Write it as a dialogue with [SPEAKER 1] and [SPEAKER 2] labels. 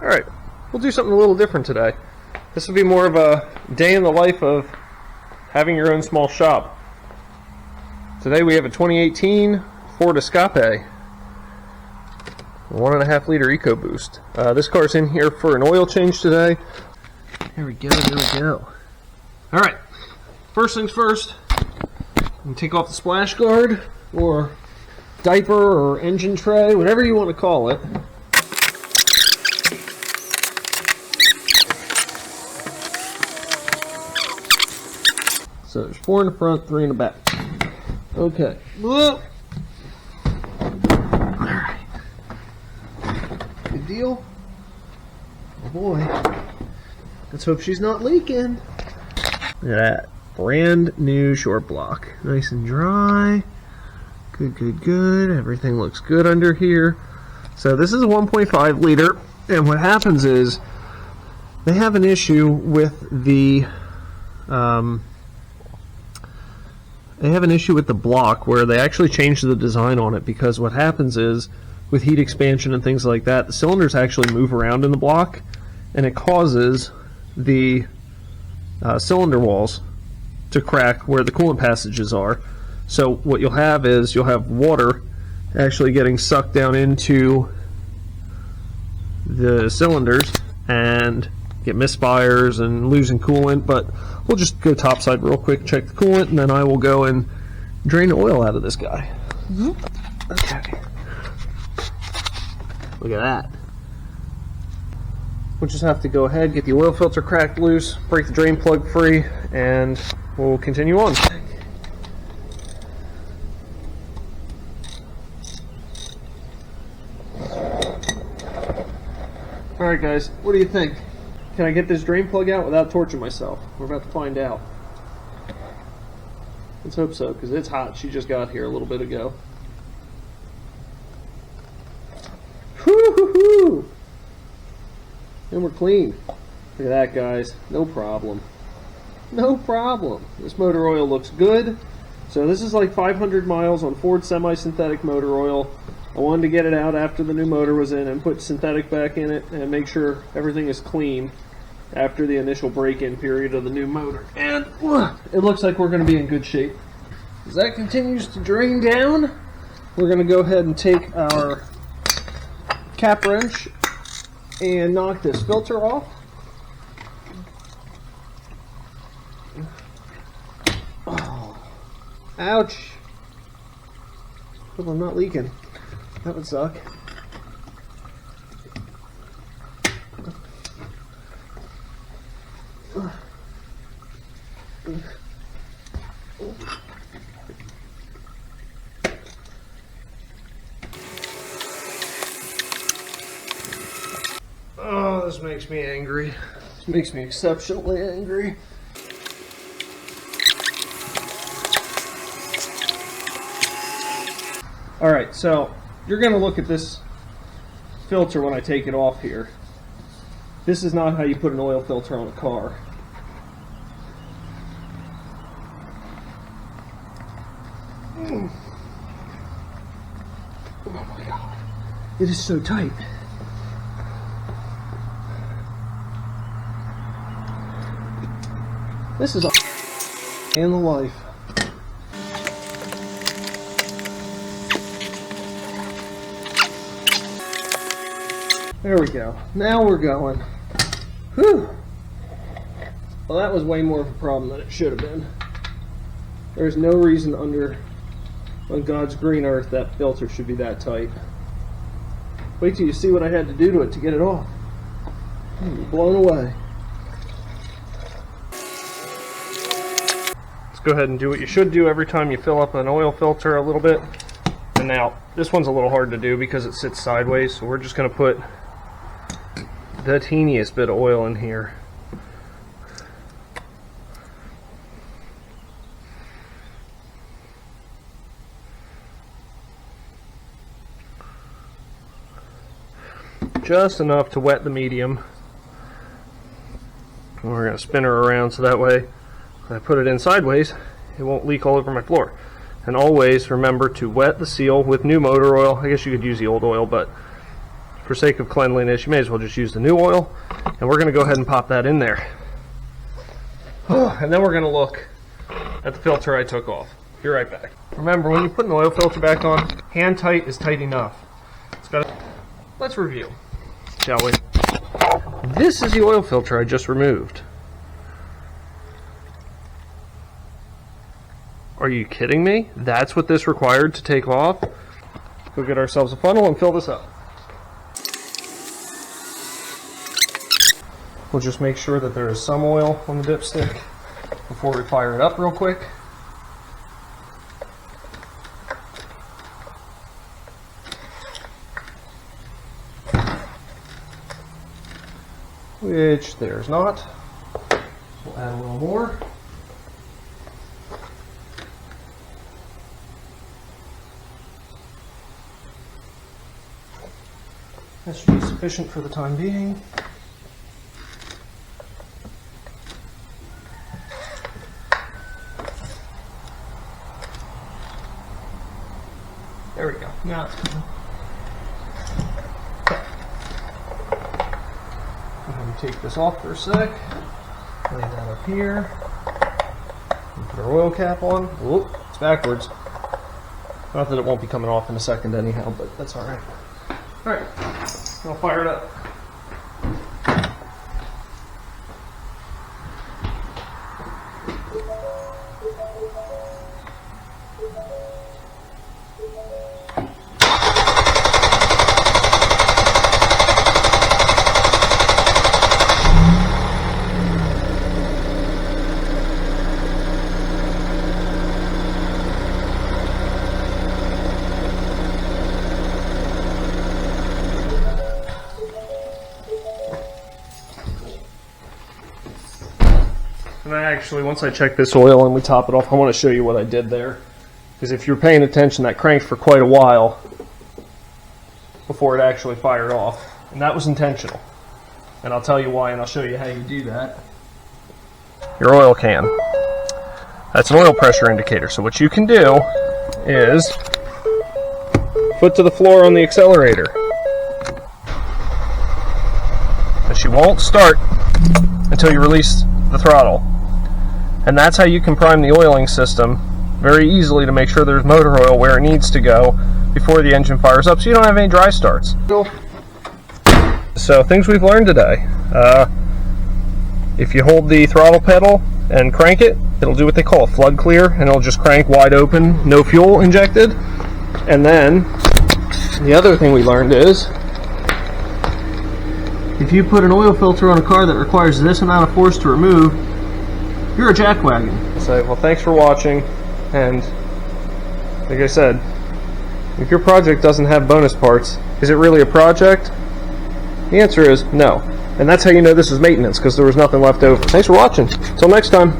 [SPEAKER 1] Alright, we'll do something a little different today. This will be more of a day in the life of having your own small shop. Today we have a 2018 Ford Escape 1.5 liter EcoBoost. This car's in here for an oil change today. Here we go, here we go. Alright, first things first, I'm going to take off the splash guard or diaper or engine tray, whatever you want to call it. So there's 4 in the front, 3 in the back. Okay. Whoa. Alright. Good deal. Oh boy. Let's hope she's not leaking. Look at that. Brand new short block. Nice and dry. Good, good, good. Everything looks good under here. So this is a 1.5 liter. And what happens is they have an issue with the block where they actually changed the design on it, because what happens is with heat expansion and things like that, the cylinders actually move around in the block and it causes the cylinder walls to crack where the coolant passages are. So what you'll have is you'll have water actually getting sucked down into the cylinders and get misfires and losing coolant. But we'll just go topside real quick, check the coolant, and then I will go and drain the oil out of this guy. Okay. Look at that. We'll just have to go ahead, get the oil filter cracked loose, break the drain plug free, and we'll continue on. Alright guys, what do you think? Can I get this drain plug out without torching myself? We're about to find out. Let's hope so, because it's hot. She just got here a little bit ago. Whoo-hoo-hoo! And we're clean. Look at that, guys. No problem. No problem. This motor oil looks good. So this is like 500 miles on Ford semi-synthetic motor oil. I wanted to get it out after the new motor was in and put synthetic back in it and make sure everything is clean after the initial break-in period of the new motor. And it looks like we're going to be in good shape. As that continues to drain down, we're going to go ahead and take our cap wrench and knock this filter off. Oh, ouch. Hope I'm not leaking. That would suck. Oh, this makes me angry. This makes me exceptionally angry. Alright, so you're going to look at this filter when I take it off here. This is not how you put an oil filter on a car. Oh my god. It is so tight. This is a in the life. There we go. Now we're going. Whew. Well, that was way more of a problem than it should have been. There's no reason on God's green earth that filter should be that tight. Wait till you see what I had to do to it to get it off. I'm blown away. Let's go ahead and do what you should do every time you fill up an oil filter a little bit. And now, this one's a little hard to do because it sits sideways, so we're just going to put the teeniest bit of oil in here. Just enough to wet the medium. And we're going to spin her around so that way if I put it in sideways, it won't leak all over my floor. And always remember to wet the seal with new motor oil. I guess you could use the old oil, but for sake of cleanliness, you may as well just use the new oil. And we're going to go ahead and pop that in there. And then we're going to look at the filter I took off. Be right back. Remember, when you put an oil filter back on, hand tight is tight enough. It's got to... Let's review, shall we? This is the oil filter I just removed. Are you kidding me? That's what this required to take off? Go get ourselves a funnel and fill this up. We'll just make sure that there is some oil on the dipstick before we fire it up real quick. Which there's not. We'll add a little more. That should be sufficient for the time being. There we go. Now it's good. Okay. I'm going to take this off for a sec. Lay that up here. And put our oil cap on. Whoop, it's backwards. Not that it won't be coming off in a second anyhow, but that's alright. Alright, I'll fire it up. And actually, once I check this oil and we top it off, I want to show you what I did there. Because if you're paying attention, that cranked for quite a while before it actually fired off. And that was intentional. And I'll tell you why, and I'll show you how you do that. Your oil can. That's an oil pressure indicator. So what you can do is foot to the floor on the accelerator. And she won't start until you release the throttle. And that's how you can prime the oiling system very easily to make sure there's motor oil where it needs to go before the engine fires up so you don't have any dry starts. So things we've learned today. If you hold the throttle pedal and crank it, it'll do what they call a flood clear, and it'll just crank wide open, no fuel injected. And then the other thing we learned is if you put an oil filter on a car that requires this amount of force to remove, you're a jackwagon. So, well, thanks for watching, and like I said, if your project doesn't have bonus parts, is it really a project? The answer is no. And that's how you know this is maintenance, because there was nothing left over. Thanks for watching. Until next time.